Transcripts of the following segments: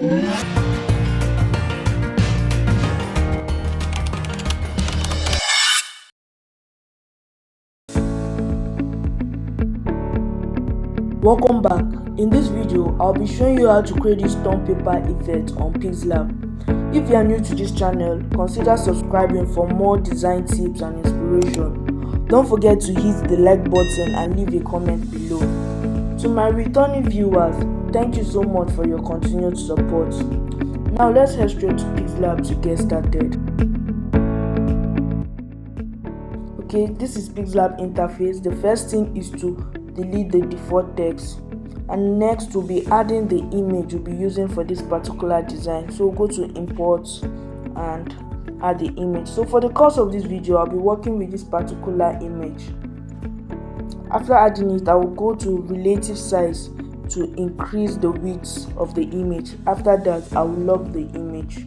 Welcome back. In this video, I'll be showing you how to create this stone paper effect on Pixellab. If you are new to this channel, consider subscribing for more design tips and inspiration. Don't forget to hit the like button and leave a comment below. To my returning viewers, thank you so much for your continued support. Now let's head straight to Pixellab to get started. Okay, this is Pixellab interface. The first thing is to delete the default text, and next we'll be adding the image we'll be using for this particular design. So we'll go to import and add the image. So for the course of this video, I'll be working with this particular image. After adding it, I will go to relative size to increase the width of the image. After that, I will lock the image.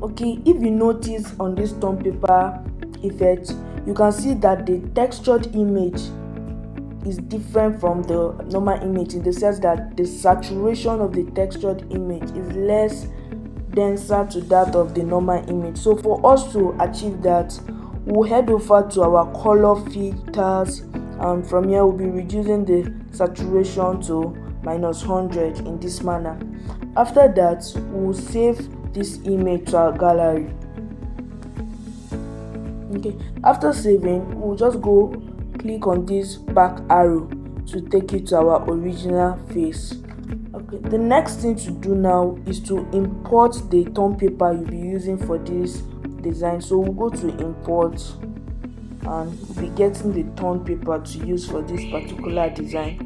Okay, if you notice on this stone paper effect, you can see that the textured image is different from the normal image, in the sense that the saturation of the textured image is less denser to that of the normal image. So for us to achieve that, we'll head over to our color filters, and from here we'll be reducing the saturation to -100 in this manner. After that, we'll save this image to our gallery. Okay, after saving, we'll just go click on this back arrow to take it to our original face. Okay, the next thing to do now is to import the stone paper you'll be using for this design. So we'll go to import and we'll be getting the stone paper to use for this particular design.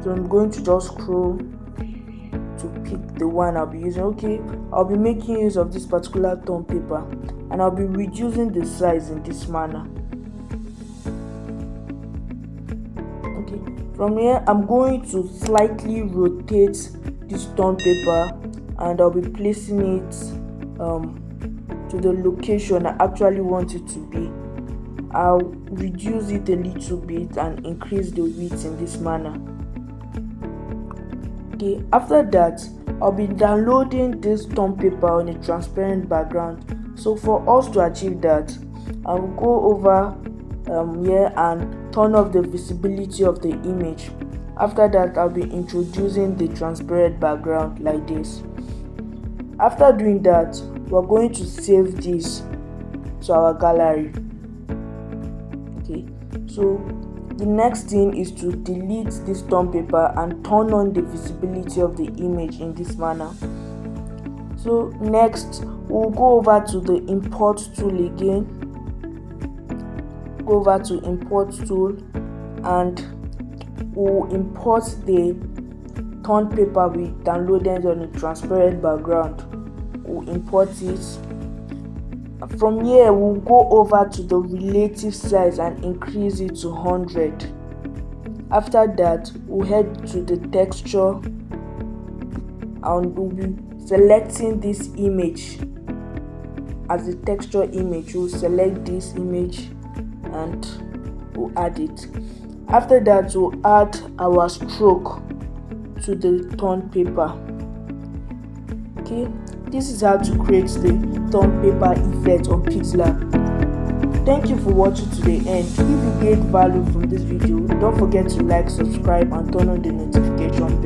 So I'm going to just scroll to pick the one I'll be using. Okay, I'll be making use of this particular stone paper, and I'll be reducing the size in this manner. Okay, from here I'm going to slightly rotate this stone paper, and I'll be placing it to the location I actually want it to be. I'll reduce it a little bit and increase the width in this manner. Okay, after that, I'll be downloading this stone paper on a transparent background. So for us to achieve that, I will go over here and turn off the visibility of the image. After that, I'll be introducing the transparent background like this. After doing that, we're going to save this to our gallery. Okay, so the next thing is to delete this stone paper and turn on the visibility of the image in this manner. So next, we'll go over to the import tool again. Go over to import tool, and we'll import the stone paper we downloaded on a transparent background. We'll import it. From here, we'll go over to the relative size and increase it to 100. After that, we'll head to the texture and we'll be selecting this image as a texture image. We'll select this image and we'll add it. After that, we'll add our stroke to the stone paper. Okay, this is how to create the stone paper effect on Pixellab. Thank you for watching to the end. If you get value from this video, don't forget to like, subscribe and turn on the notification